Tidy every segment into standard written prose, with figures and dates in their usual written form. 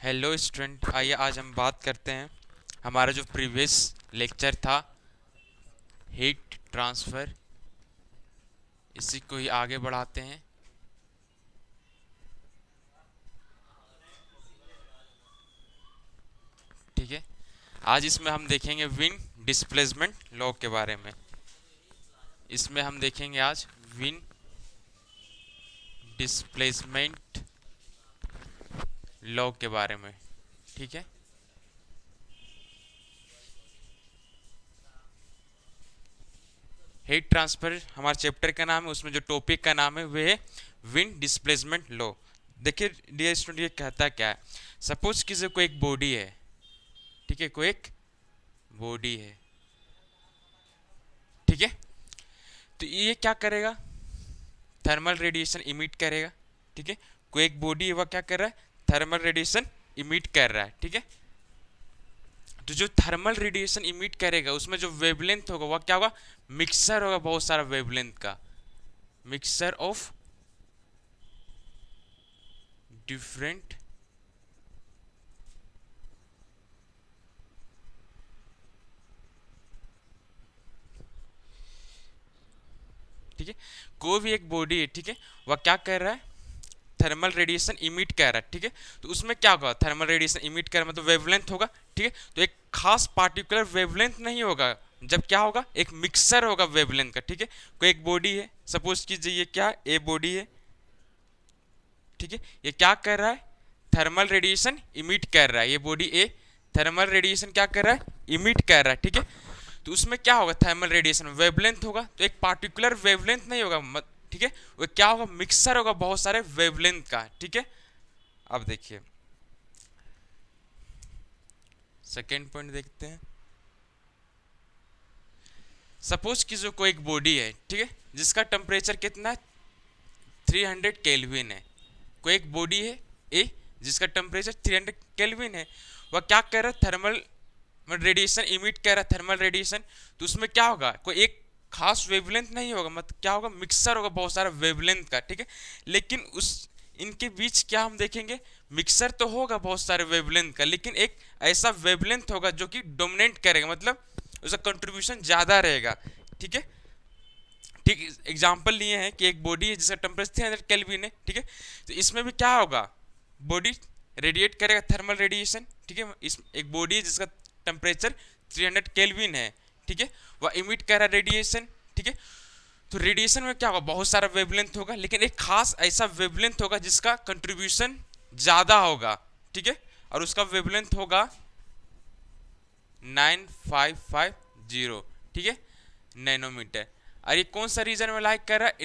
Hello student, आइए आज हम बात करते हैं। हमारा जो प्रीवियस लेक्चर था हीट ट्रांसफ़र, इसी को ही आगे बढ़ाते हैं। ठीक है, आज इसमें हम देखेंगे विंड डिस्प्लेसमेंट लॉ के बारे में। इसमें हम देखेंगे आज विंड डिस्प्लेसमेंट लॉ के बारे में। ठीक है, हीट ट्रांसफर हमारे चैप्टर का नाम है, उसमें जो टॉपिक का नाम है वह है विंड डिस्प्लेसमेंट लॉ। देखिए डियर स्टूडेंट, ये कहता क्या है। सपोज किसी को एक बॉडी है, ठीक है, कोई एक बॉडी है, ठीक है, तो ये क्या करेगा, थर्मल रेडिएशन इमिट करेगा। ठीक है, कोई एक बॉडी है, वह क्या कर रहा है, थर्मल रेडिएशन इमिट कर रहा है। ठीक है, तो जो थर्मल रेडिएशन इमिट करेगा उसमें जो वेवलेंथ होगा वह क्या होगा, मिक्सर होगा बहुत सारा वेवलेंथ का, मिक्सर ऑफ डिफरेंट ठीक है, कोई भी एक बॉडी है, ठीक है, वह क्या कर रहा है, थर्मल रेडिएशन इमिट कर रहा है। ठीक है, तो उसमें क्या होगा, थर्मल रेडिएशन इमिट कर मतलब वेवलेंथ होगा। ठीक है, तो एक खास पार्टिकुलर वेवलेंथ नहीं होगा, जब क्या होगा, एक मिक्सर होगा वेवलेंथ का। ठीक है, कोई एक बॉडी है, सपोज कीजिए ये क्या ए बॉडी है। ठीक है, ये क्या कर रहा है, थर्मल रेडिएशन इमिट कर रहा है, ये बॉडी ए थर्मल रेडिएशन क्या कर रहा है, इमिट कर रहा है। ठीक है, तो उसमें क्या होगा, थर्मल रेडिएशन वेवलेंथ होगा, तो एक पार्टिकुलर वेवलेंथ नहीं होगा। ठीक है, वो क्या होगा, मिक्सर होगा बहुत सारे वेवलेंथ का। ठीक है, अब देखिए सेकेंड पॉइंट देखते हैं। सपोज कि जो कोई एक बॉडी है, ठीक है, जिसका टेम्परेचर कितना है, 300 केल्विन है। कोई एक बॉडी है ए जिसका टेम्परेचर 300 केल्विन है, वह क्या कर रहा है, थर्मल रेडिएशन इमिट कर रहा है, थर्मल रेडिएशन। तो उसमें क्या होगा, कोई एक खास वेवलेंथ नहीं होगा, मतलब क्या होगा, मिक्सर होगा बहुत सारा वेवलेंथ का। ठीक है, लेकिन उस इनके बीच क्या हम देखेंगे, मिक्सर तो होगा बहुत सारे वेवलेंथ का, लेकिन एक ऐसा वेवलेंथ होगा जो कि डोमिनेट करेगा, मतलब उसका कंट्रीब्यूशन ज़्यादा रहेगा। ठीक है, ठीक एग्जाम्पल लिए हैं कि एक बॉडी है जिसका टेम्परेचर 300 केल्विन है। ठीक है, तो इसमें भी क्या होगा, बॉडी रेडिएट करेगा थर्मल रेडिएशन। ठीक है, इस एक बॉडी है जिसका टेम्परेचर 300 केल्विन है। ठीक है, वह इमिट कर रहा है रेडिएशन। ठीक है, तो रेडिएशन में क्या होगा, बहुत सारा वेवलेंथ होगा, लेकिन एक खास ऐसा वेवलेंथ होगा जिसका कंट्रीब्यूशन ज़्यादा होगा। ठीक है, और उसका वेवलेंथ होगा 9550। ठीक है, नैनोमीटर। और ये कौन सा रीजन में लाइक कर रहा है,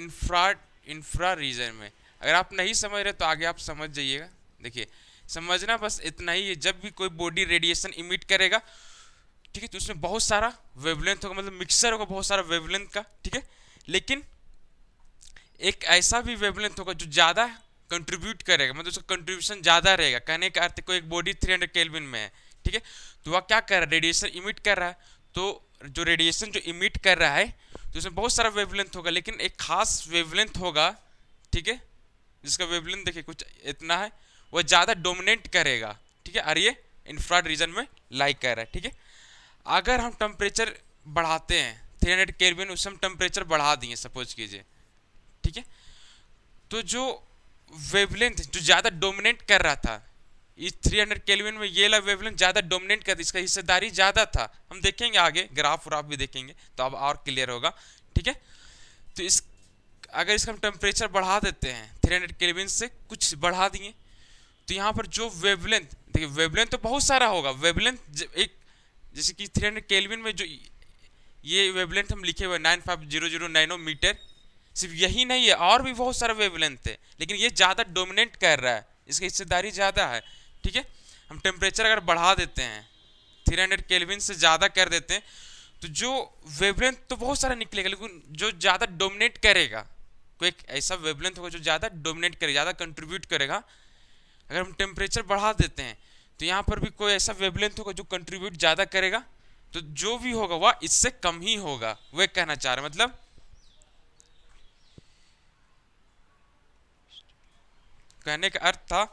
इंफ्रा रीजन में। अगर आप नहीं समझ रहे तो आगे आप समझ जाइएगा। देखिए समझना बस इतना ही है, जब भी कोई बॉडी रेडिएशन इमिट करेगा, ठीक है, तो उसमें बहुत सारा वेवलेंथ होगा, मतलब मिक्सर होगा बहुत सारा वेवलेंथ का। ठीक है, लेकिन एक ऐसा भी वेवलेंथ होगा जो ज़्यादा कंट्रीब्यूट करेगा, मतलब उसका कंट्रीब्यूशन ज़्यादा रहेगा। कहने का अर्थ कोई एक बॉडी 300 केल्विन में है, ठीक है, तो वह क्या कर रहा है, रेडिएशन इमिट कर रहा है। तो जो रेडिएशन जो इमिट कर रहा है, तो उसमें बहुत सारा वेवलेंथ होगा, लेकिन एक खास वेवलेंथ होगा, ठीक है, जिसका वेवलेंथ देखिए कुछ इतना है, वह ज़्यादा डोमिनेट करेगा। ठीक है, और ये इंफ्रारेड रीजन में लाइक कर रहा है। ठीक है, अगर हम टेम्परेचर बढ़ाते हैं 300 केल्विन, उससे हम टेम्परेचर बढ़ा दिए सपोज कीजिए, ठीक है, तो जो वेवलेंथ जो ज़्यादा डोमिनेट कर रहा था इस 300 केल्विन में, ये वाला वेवलेंथ ज़्यादा डोमिनेट कर, इसका हिस्सेदारी ज़्यादा था। हम देखेंगे आगे ग्राफ व्राफ भी देखेंगे तो अब और क्लियर होगा। ठीक है, तो इस अगर इसका हम टेम्परेचर बढ़ा देते हैं 300 केल्विन से कुछ बढ़ा दिए, तो यहाँ पर जो वेवलेंथ, देखिए वेवलेंथ तो बहुत सारा होगा। वेवलेंथ एक जैसे कि 300 केल्विन में जो ये वेवलेंथ हम लिखे हुए 9500 नैनोमीटर, सिर्फ यही नहीं है, और भी बहुत सारा वेवलेंथ है, लेकिन ये ज़्यादा डोमिनेट कर रहा है, इसकी हिस्सेदारी ज़्यादा है। ठीक है, हम टेम्परेचर अगर बढ़ा देते हैं 300 केल्विन से ज़्यादा कर देते हैं, तो जो वेवलेंथ तो बहुत सारा निकलेगा, लेकिन जो ज़्यादा डोमिनेट करेगा, कोई एक ऐसा वेवलेंथ होगा जो ज़्यादा डोमिनेट करेगा, ज़्यादा कंट्रीब्यूट करेगा। अगर हम टेम्परेचर बढ़ा देते हैं तो यहाँ पर भी कोई ऐसा वेवलेंथ होगा जो कंट्रीब्यूट ज़्यादा करेगा, तो जो भी होगा वह इससे कम ही होगा। वह कहना चाह रहे मतलब कहने का अर्थ था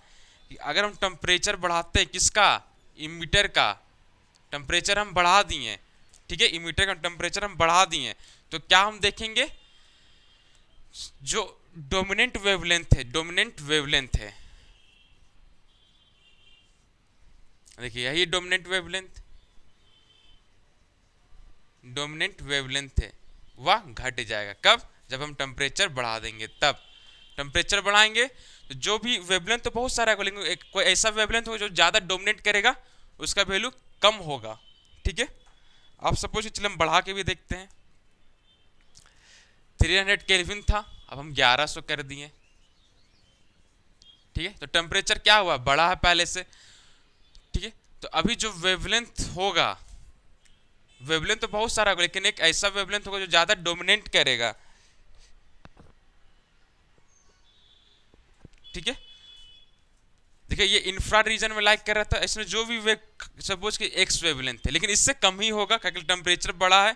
अगर हम टेम्परेचर बढ़ाते हैं किसका, इमीटर का टेम्परेचर हम बढ़ा दिए, ठीक है, इमीटर का टेम्परेचर हम बढ़ा दिए, तो क्या हम देखेंगे, जो डोमिनेंट वेवलेंथ है, डोमिनेंट वेवलेंथ है, देखिए यही डोमिनेंट वेवलेंथ, डोमिनेंट वेवलेंथ है, वह घट जाएगा। कब, जब हम टेम्परेचर बढ़ा देंगे, तब टेम्परेचर बढ़ाएंगे तो जो भी वेवलेंथ तो बहुत सारा है, लेकिन एक कोई ऐसा वेवलेंथ होगा जो ज़्यादा डोमिनेट करेगा, उसका वैल्यू कम होगा, ठीक है। आप सपोज चलो हम बढ़ा के भी देखते हैं, 300 केल्विन था, अब हम 1100 कर दिए, ठीक है, तो टेम्परेचर क्या हुआ, बढ़ा है पहले से, ठीक है। तो अभी जो वेवलेंथ होगा, वेवलेंथ तो बहुत सारा होगा, लेकिन एक ऐसा वेवलेंथ होगा जो ज़्यादा डोमिनेट करेगा, ठीक है। देखिए ये इंफ्रारेड रीजन में लाइक कर रहा था, इसमें जो भी वेव, सपोज कि एक्स वेवलेंथ है, लेकिन इससे कम ही होगा क्योंकि टेम्परेचर बढ़ा है,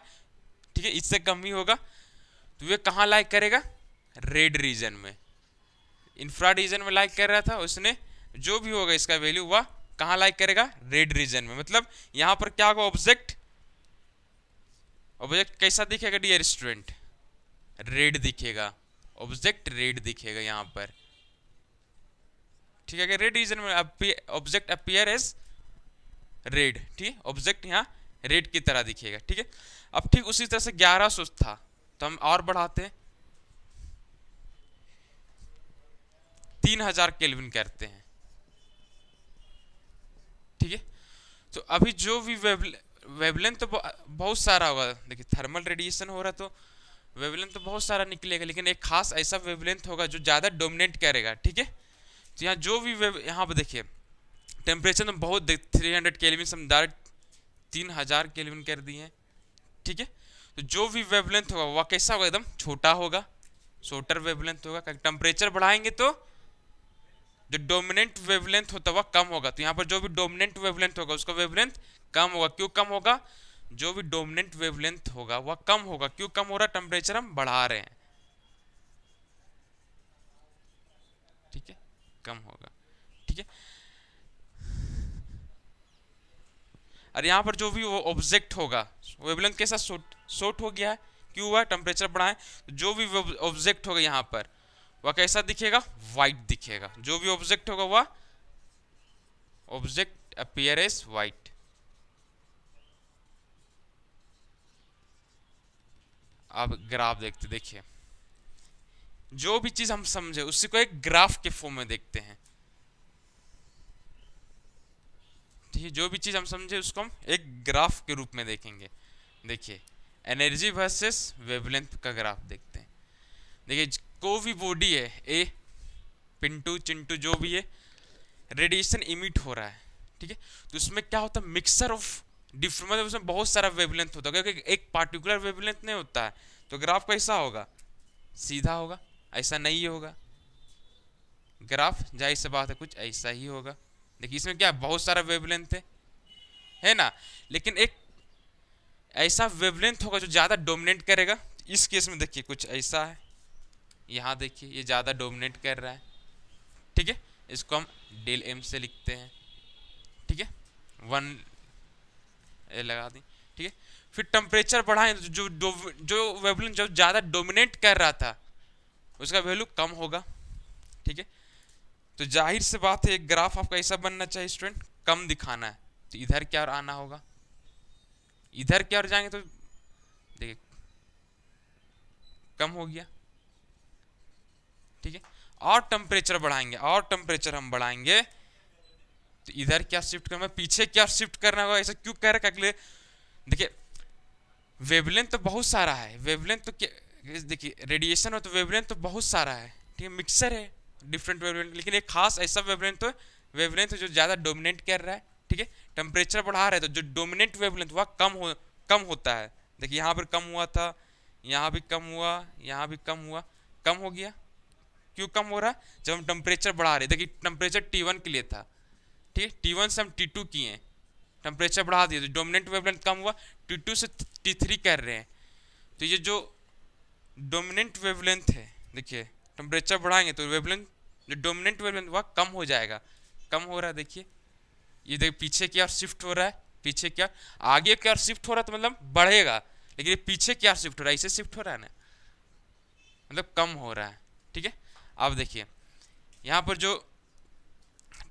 ठीक है, इससे कम ही होगा, तो वे कहाँ लाइक करेगा, रेड रीजन में। इंफ्रारेड रीजन में लाइक कर रहा था, उसने जो भी होगा इसका वैल्यू वह कहाँ लाइक करेगा, रेड रीजन में। मतलब यहाँ पर क्या होगा, ऑब्जेक्ट, ऑब्जेक्ट कैसा दिखेगा डियर स्टूडेंट, रेड दिखेगा, ऑब्जेक्ट रेड दिखेगा यहाँ पर, ठीक है। अगर रेड रीजन में ऑब्जेक्ट अपीयर एज रेड, ठीक है, ऑब्जेक्ट यहाँ रेड की तरह दिखेगा, ठीक है। अब ठीक उसी तरह से 1100 था, तो हम और बढ़ाते हैं, 3000 केल्विन करते हैं, ठीक है। तो अभी जो भी वेवलेंथ तो बहुत सारा होगा, देखिए थर्मल रेडिएशन हो रहा तो वेवलेंथ तो बहुत सारा निकलेगा, लेकिन एक खास ऐसा वेवलेंथ होगा जो ज़्यादा डोमिनेट करेगा, ठीक है। तो यहाँ जो भी यहाँ पर देखिए टेम्परेचर तो बहुत 300 केल्विन हम डायरेक्ट 3000 केल्विन कर दिए, ठीक है। तो जो भी वेवलेंथ होगा वह कैसा होगा, एकदम छोटा होगा, शॉर्टर वेवलेंथ होगा, टेम्परेचर बढ़ाएंगे तो जो डोमिनेंट वेवलेंथ होता है वह कम होगा, तो यहाँ पर जो भी डोमिनेंट वेवलेंथ होगा उसका वेवलेंथ कम होगा। क्यों कम होगा, जो भी डोमिनेंट वेवलेंथ होगा वह कम होगा, क्यों कम हो रहा है, टेम्परेचर हम बढ़ा रहे हैं, ठीक है, कम होगा, ठीक है। और यहाँ पर जो भी वो ऑब्जेक्ट होगा वेवलेंथ कैसा शॉर्ट हो गया है, क्यों हुआ, टेम्परेचर बढ़ाएं, जो भी ऑब्जेक्ट होगा यहाँ पर वह कैसा दिखेगा, वाइट दिखेगा, जो भी ऑब्जेक्ट होगा वह ऑब्जेक्ट अपीयर एज वाइट। अब ग्राफ देखते, देखिए जो भी चीज हम समझे उसी को एक ग्राफ के फॉर्म में देखते हैं, ठीक है, जो भी चीज हम समझे उसको हम एक ग्राफ के रूप में देखेंगे। देखिए एनर्जी वर्सेस वेवलेंथ का ग्राफ देखते हैं। देखिए कोई भी बॉडी है, ए पिंटू चिंटू जो भी है, रेडिएशन इमिट हो रहा है, ठीक है, तो उसमें क्या होता है, मिक्सर ऑफ डिफरेंट, मतलब उसमें बहुत सारा वेवलेंथ होता है, क्योंकि एक पार्टिकुलर वेवलेंथ नहीं होता है, तो ग्राफ कैसा होगा, सीधा होगा, ऐसा नहीं होगा, ग्राफ जाहिर सी बात है कुछ ऐसा ही होगा। देखिए इसमें क्या बहुत सारा वेवलेंथ है ना, लेकिन एक ऐसा वेवलेंथ होगा जो ज़्यादा डोमिनेट करेगा। इस केस में देखिए कुछ ऐसा है, यहाँ देखिए ये ज़्यादा डोमिनेट कर रहा है, ठीक है, इसको हम डेल एम से लिखते हैं, ठीक है, 1 लगा दी, ठीक है। फिर टेम्परेचर बढ़ाएं तो जो वेवलेंथ जो ज़्यादा डोमिनेट कर रहा था उसका वैल्यू कम होगा, ठीक है। तो जाहिर से बात है एक ग्राफ आपका ऐसा बनना चाहिए स्टूडेंट, कम दिखाना है, तो इधर क्या और आना होगा, इधर क्या और जाएंगे तो देखिए कम हो गया, ठीक है। और टेम्परेचर बढ़ाएंगे, और टेम्परेचर हम बढ़ाएंगे तो इधर क्या शिफ्ट करना, पीछे क्या शिफ्ट करना होगा, ऐसा क्यों कह रहा है, देखिए वेवलेंथ तो बहुत सारा है, वेवलेंथ तो क्या, देखिए रेडिएशन हो तो वेवलेंथ तो बहुत सारा है, ठीक है, मिक्सर है डिफरेंट वेवलेंथ, लेकिन एक खास ऐसा वेवलेंथ तो वेवलेंथ जो ज़्यादा डोमिनेट कर रहा है, ठीक है, टेम्परेचर बढ़ा रहा है तो जो डोमिनेंट वेवलेंथ वह कम होता है। देखिए यहाँ पर कम हुआ था, यहाँ भी कम हुआ, यहाँ भी कम हुआ, कम हो गया, क्यों कम हो रहा है, जब हम टेम्परेचर बढ़ा रहे, देखिए टेम्परेचर T1 के लिए था, ठीक है, T1 से हम T2 किए, टेम्परेचर बढ़ा दिए तो डोमिनेंट वेवलेंथ कम हुआ, T2 से T3 कर रहे हैं, तो ये जो डोमिनेंट वेवलेंथ है, देखिए टेम्परेचर बढ़ाएंगे तो वेवलेंथ जो डोमिनेंट वेवलेंथ वह कम हो जाएगा, कम हो रहा है, देखिए ये देख पीछे की ओर शिफ्ट हो रहा है, पीछे क्या आगे की ओर शिफ्ट हो रहा है, तो मतलब बढ़ेगा, लेकिन ये पीछे की ओर शिफ्ट हो रहा है, इसे शिफ्ट हो रहा है ना, मतलब कम हो रहा है। ठीक है, अब देखिए यहाँ पर जो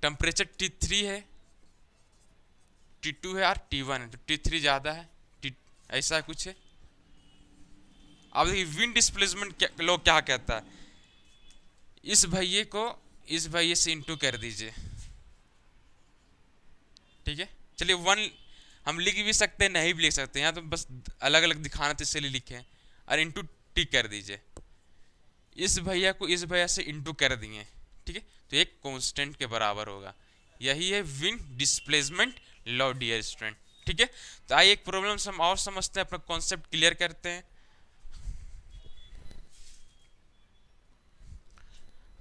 टेम्परेचर T3 है, T2 है और T1 है, तो T3 ज़्यादा है, ऐसा कुछ है। अब देखिए विंड डिस्प्लेसमेंट लोग क्या कहता है, इस भैये को इस भैये से इंटू कर दीजिए। ठीक है, चलिए वन हम लिख भी सकते हैं, नहीं भी लिख सकते, यहाँ तो बस अलग अलग दिखाना तो इसलिए लिखे हैं, और इंटू टी कर दीजिए। इस भैया को इस भैया से इंटू कर दिए, ठीक है, तो एक कांस्टेंट के बराबर होगा। यही है Wien displacement law dear student. ठीक है, तो आइए एक प्रॉब्लम हम और समझते हैं, अपना कॉन्सेप्ट क्लियर करते हैं।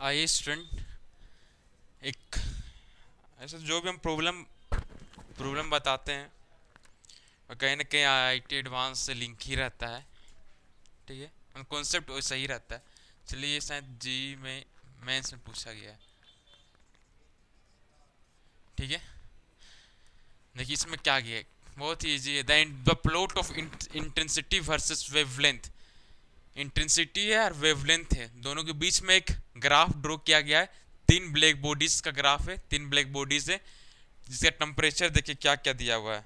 आइए स्टूडेंट, एक ऐसा जो भी हम प्रॉब्लम बताते हैं और कहीं ना कहीं IIT एडवांस से लिंक ही रहता है। ठीक है, हम कॉन्सेप्ट सही रहता है। चलिए ये शायद जी में मेंस में पूछा गया है। ठीक है, देखिए इसमें क्या किया है, बहुत ही ईजी है। The plot of intensity versus wavelength, intensity है और वेवलेंथ है, दोनों के बीच में एक ग्राफ ड्रॉ किया गया है। तीन ब्लैक बॉडीज का ग्राफ है, तीन ब्लैक बॉडीज है, जिसका टेम्परेचर देखिए क्या क्या दिया हुआ है।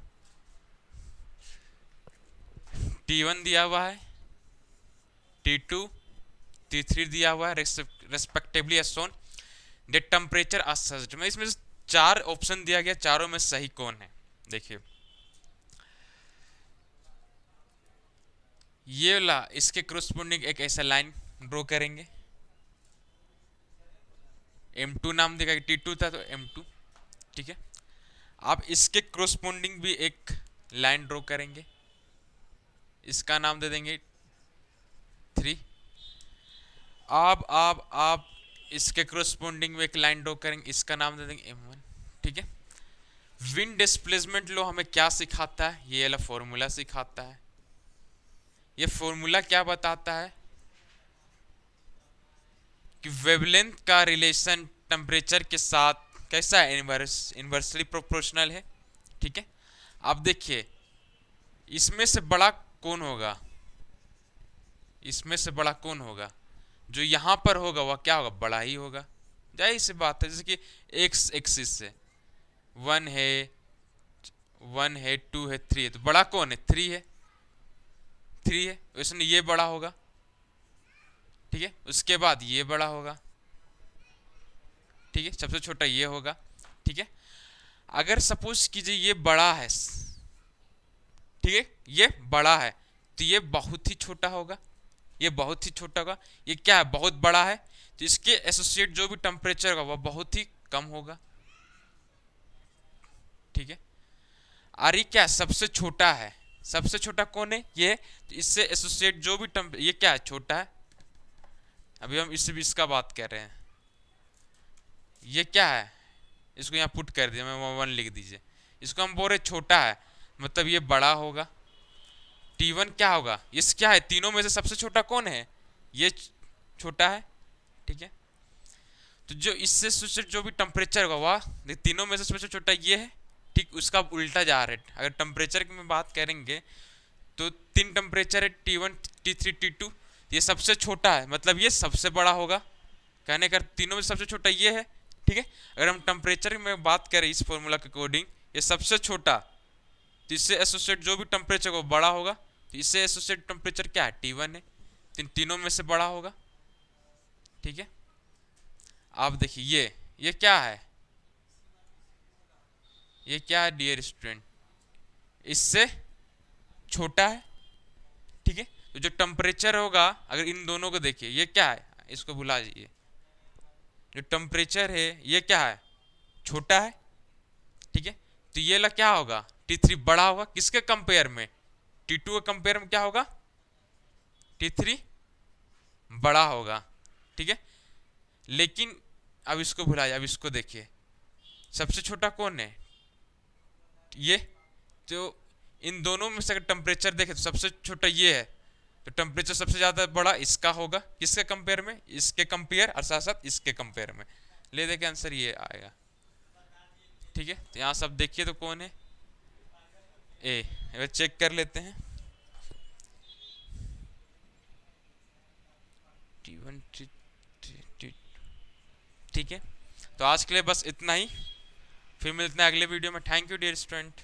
T1 दिया हुआ है, T2, T3 दिया हुआ है respectively as shown. The temperature are such, में इसमें चार ऑप्शन दिया गया, चारों में सही कौन है। देखिए ये वाला, इसके क्रोस्पोंडिंग एक ऐसा लाइन ड्रॉ करेंगे, M2 नाम देगा, T2 था तो M2। ठीक है, आप इसके क्रोस्पोंडिंग भी एक लाइन ड्रॉ करेंगे, इसका नाम दे देंगे 3। आप इसके क्रोस्पोंडिंग में एक लाइन ड्रॉ करेंगे, इसका नाम दे देंगे M1। ठीक है, विंड डिस्प्लेसमेंट लो हमें क्या सिखाता है, ये वाला फॉर्मूला सिखाता है। ये फॉर्मूला क्या बताता है कि वेवलेंथ का रिलेशन टेम्परेचर के साथ कैसा है, इनवर्सली प्रोपोर्शनल है। ठीक है, अब देखिए इसमें से बड़ा कौन होगा, इसमें से बड़ा कौन होगा, जो यहां पर होगा वह क्या होगा, बड़ा ही होगा। जाहिर सी बात है, जैसे कि एक्स एक्सिस से 1 है, 2 है, 3 है, तो बड़ा कौन है, 3 है, 3 है, इसमें ये बड़ा होगा। ठीक है, उसके बाद ये बड़ा होगा। ठीक है, सबसे छोटा ये होगा। ठीक है, अगर सपोज कीजिए ये बड़ा है, ठीक है, ये बड़ा है, तो ये बहुत ही छोटा होगा, ये बहुत ही छोटा होगा। ये क्या है, बहुत बड़ा है, तो इसके एसोसिएट जो भी टेम्परेचर होगा वह बहुत ही कम होगा। ठीक है, और ये क्या है, सबसे छोटा है, सबसे छोटा कौन है, ये, तो इससे एसोसिएट जो भी ये क्या है, छोटा है। अभी हम इससे भी इसका बात कर रहे हैं, ये क्या है, इसको यहाँ पुट कर दिया, मैं 1 लिख दीजिए, इसको हम बोल रहे छोटा है, मतलब ये बड़ा होगा। T1 क्या होगा, इस क्या है, तीनों में से सबसे छोटा कौन है, ये छोटा है। ठीक है, तो जो इससे जो भी टेम्परेचर होगा वह तीनों में से सबसे छोटा ये है। ठीक, उसका उल्टा जा रहा है, अगर टेम्परेचर की मैं बात करेंगे तो 3 टेम्परेचर है, T1, T3, T2, ये सबसे छोटा है, मतलब ये सबसे बड़ा होगा। कहने का तीनों में सबसे छोटा ये है। ठीक है, अगर हम टेम्परेचर में बात करें इस फॉर्मूला के अकॉर्डिंग, ये सबसे छोटा, तो इससे एसोसिएट जो भी टेम्परेचर को बड़ा होगा, तो इससे एसोसिएट टेम्परेचर क्या है, T1 है, तीनों में से बड़ा होगा। ठीक है, आप देखिए ये क्या है, ये क्या है डियर स्टूडेंट, इससे छोटा है। ठीक है, तो जो टेम्परेचर होगा, अगर इन दोनों को देखिए, ये क्या है, इसको भुला दीजिए, जो टेम्परेचर है ये क्या है, छोटा है। ठीक है, तो ये ला क्या होगा, T3 बड़ा होगा, किसके कंपेयर में, T2 के कंपेयर में क्या होगा, T3 बड़ा होगा। ठीक है, लेकिन अब इसको भुलाइए, अब इसको देखिए, सबसे छोटा कौन है, ये, तो इन दोनों में से अगर टेम्परेचर देखें तो सबसे छोटा ये है, तो टेम्परेचर सबसे ज्यादा बड़ा इसका होगा, किसके कंपेयर में, इसके कंपेयर और साथ साथ इसके कंपेयर में। ले देखे आंसर ये आएगा। ठीक है, तो यहाँ सब देखिए तो कौन है, ए, चेक कर लेते हैं। T1 ठीक है, तो आज के लिए बस इतना ही, फिर मिलते हैं अगले वीडियो में। Thank you dear student.